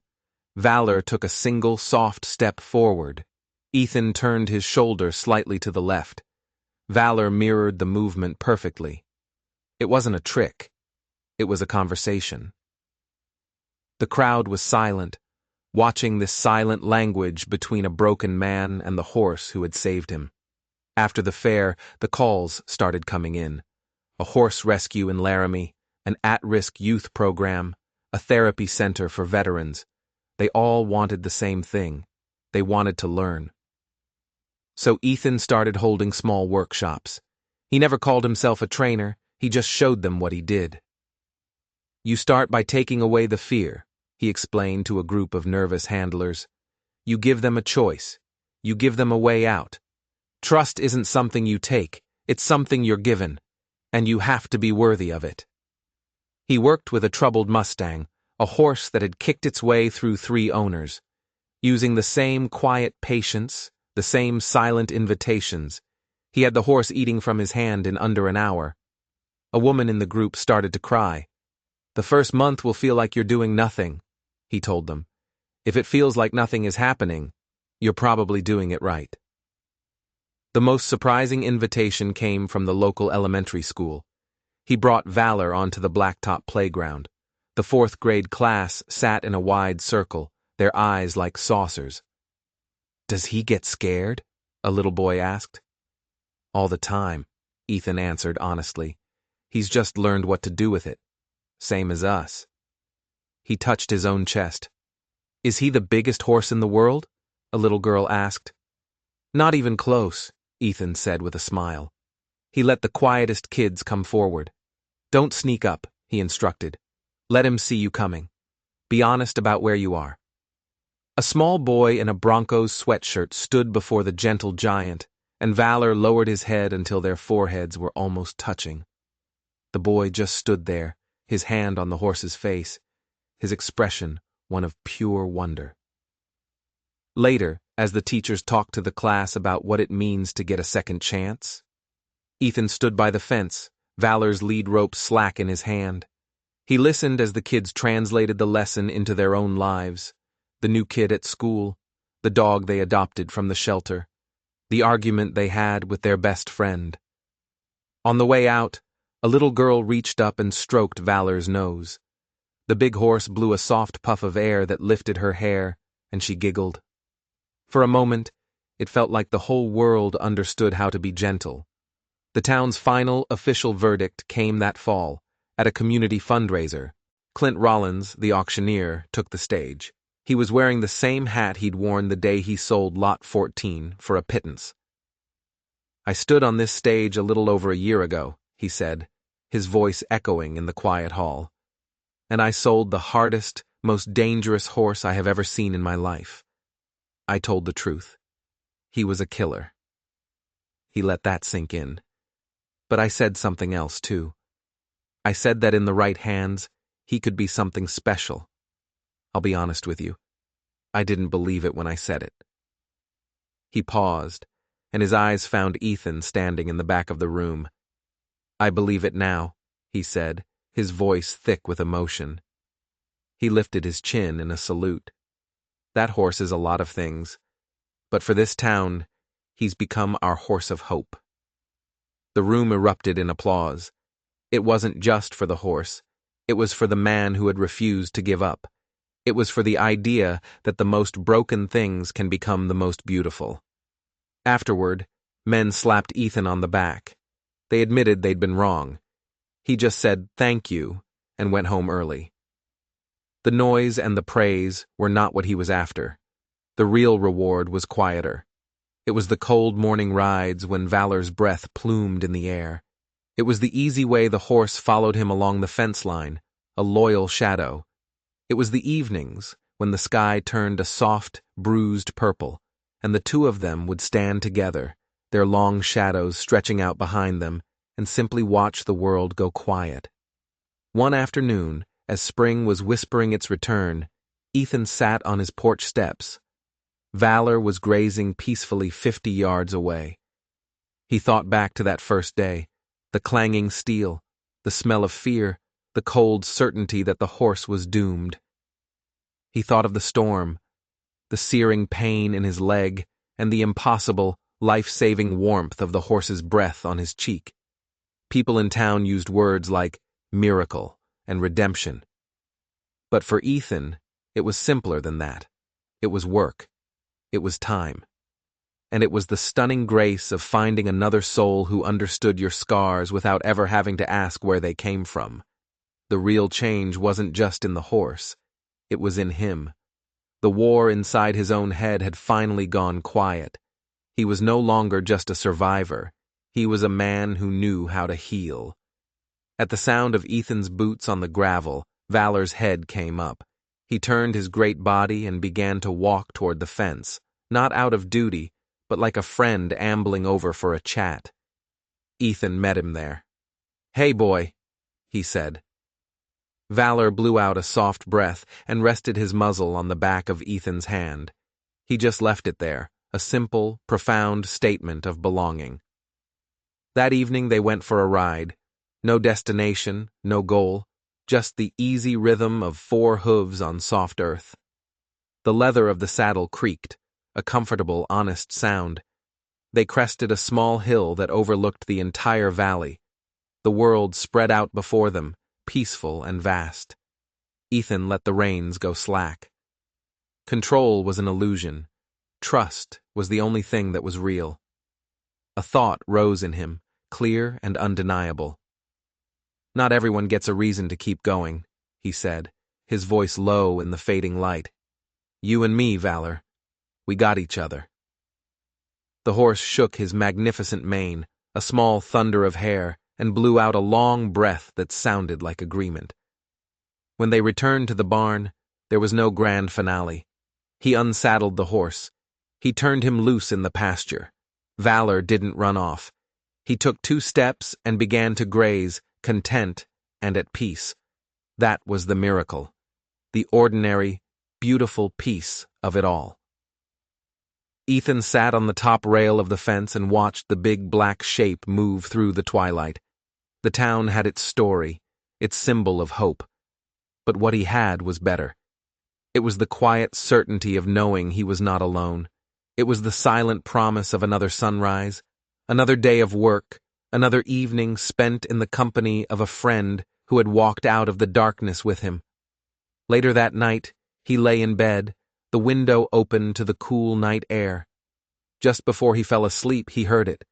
Valor took a single soft step forward. Ethan turned his shoulder slightly to the left. Valor mirrored the movement perfectly. It wasn't a trick. It was a conversation. The crowd was silent, watching this silent language between a broken man and the horse who had saved him. After the fair, the calls started coming in. A horse rescue in Laramie, an at-risk youth program, a therapy center for veterans. They all wanted the same thing. They wanted to learn. So Ethan started holding small workshops. He never called himself a trainer, he just showed them what he did. "You start by taking away the fear," he explained to a group of nervous handlers. "You give them a choice. You give them a way out. Trust isn't something you take, it's something you're given, and you have to be worthy of it." He worked with a troubled Mustang, a horse that had kicked its way through 3 owners. Using the same quiet patience, the same silent invitations, he had the horse eating from his hand in under an hour. A woman in the group started to cry. "The first month will feel like you're doing nothing," he told them. "If it feels like nothing is happening, you're probably doing it right." The most surprising invitation came from the local elementary school. He brought Valor onto the blacktop playground. The 4th grade class sat in a wide circle, their eyes like saucers. "Does he get scared?" a little boy asked. "All the time," Ethan answered honestly. He's just learned what to do with it. Same as us. He touched his own chest. Is he the biggest horse in the world? A little girl asked. Not even close, Ethan said with a smile. He let the quietest kids come forward. Don't sneak up, he instructed. Let him see you coming. Be honest about where you are. A small boy in a Broncos sweatshirt stood before the gentle giant, and Valor lowered his head until their foreheads were almost touching. The boy just stood there, his hand on the horse's face, his expression one of pure wonder. Later, as the teachers talked to the class about what it means to get a second chance, Ethan stood by the fence, Valor's lead rope slack in his hand. He listened as the kids translated the lesson into their own lives. The new kid at school, the dog they adopted from the shelter, the argument they had with their best friend. On the way out, a little girl reached up and stroked Valor's nose. The big horse blew a soft puff of air that lifted her hair, and she giggled. For a moment, it felt like the whole world understood how to be gentle. The town's final official verdict came that fall, at a community fundraiser. Clint Rollins, the auctioneer, took the stage. He was wearing the same hat he'd worn the day he sold Lot 14 for a pittance. I stood on this stage a little over a year ago, he said, his voice echoing in the quiet hall. And I sold the hardest, most dangerous horse I have ever seen in my life. I told the truth. He was a killer. He let that sink in. But I said something else, too. I said that in the right hands, he could be something special. I'll be honest with you. I didn't believe it when I said it. He paused, and his eyes found Ethan standing in the back of the room. I believe it now, he said, his voice thick with emotion. He lifted his chin in a salute. That horse is a lot of things, but for this town, he's become our horse of hope. The room erupted in applause. It wasn't just for the horse. It was for the man who had refused to give up. It was for the idea that the most broken things can become the most beautiful. Afterward, men slapped Ethan on the back. They admitted they'd been wrong. He just said thank you and went home early. The noise and the praise were not what he was after. The real reward was quieter. It was the cold morning rides when Valor's breath plumed in the air. It was the easy way the horse followed him along the fence line, a loyal shadow. It was the evenings when the sky turned a soft, bruised purple, and the two of them would stand together, their long shadows stretching out behind them, and simply watch the world go quiet. One afternoon, as spring was whispering its return, Ethan sat on his porch steps. Valor was grazing peacefully 50 yards away. He thought back to that first day, the clanging steel, the smell of fear, the cold certainty that the horse was doomed. He thought of the storm, the searing pain in his leg, and the impossible, life-saving warmth of the horse's breath on his cheek. People in town used words like miracle and redemption. But for Ethan, it was simpler than that. It was work. It was time. And it was the stunning grace of finding another soul who understood your scars without ever having to ask where they came from. The real change wasn't just in the horse. It was in him. The war inside his own head had finally gone quiet. He was no longer just a survivor. He was a man who knew how to heal. At the sound of Ethan's boots on the gravel, Valor's head came up. He turned his great body and began to walk toward the fence, not out of duty, but like a friend ambling over for a chat. Ethan met him there. "Hey, boy," he said. Valor blew out a soft breath and rested his muzzle on the back of Ethan's hand. He just left it there, a simple, profound statement of belonging. That evening they went for a ride. No destination, no goal, just the easy rhythm of 4 hooves on soft earth. The leather of the saddle creaked, a comfortable, honest sound. They crested a small hill that overlooked the entire valley. The world spread out before them, peaceful and vast. Ethan let the reins go slack. Control was an illusion. Trust was the only thing that was real. A thought rose in him, clear and undeniable. "Not everyone gets a reason to keep going," he said, his voice low in the fading light. "You and me, Valor. We got each other." The horse shook his magnificent mane, a small thunder of hair, and blew out a long breath that sounded like agreement. When they returned to the barn, there was no grand finale. He unsaddled the horse. He turned him loose in the pasture. Valor didn't run off. He took 2 steps and began to graze, content and at peace. That was the miracle, the ordinary, beautiful peace of it all. Ethan sat on the top rail of the fence and watched the big black shape move through the twilight. The town had its story, its symbol of hope. But what he had was better. It was the quiet certainty of knowing he was not alone. It was the silent promise of another sunrise, another day of work, another evening spent in the company of a friend who had walked out of the darkness with him. Later that night, he lay in bed, the window open to the cool night air. Just before he fell asleep, he heard it.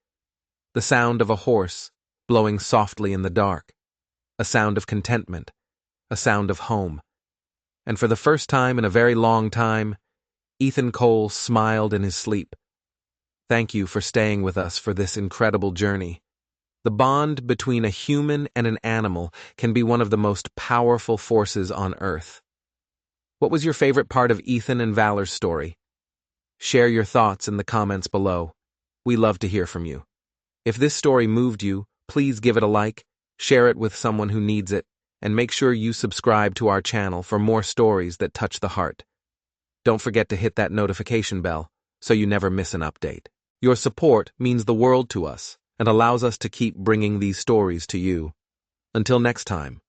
The sound of a horse, blowing softly in the dark. A sound of contentment. A sound of home. And for the first time in a very long time, Ethan Cole smiled in his sleep. Thank you for staying with us for this incredible journey. The bond between a human and an animal can be one of the most powerful forces on Earth. What was your favorite part of Ethan and Valor's story? Share your thoughts in the comments below. We love to hear from you. If this story moved you, please give it a like, share it with someone who needs it, and make sure you subscribe to our channel for more stories that touch the heart. Don't forget to hit that notification bell so you never miss an update. Your support means the world to us and allows us to keep bringing these stories to you. Until next time.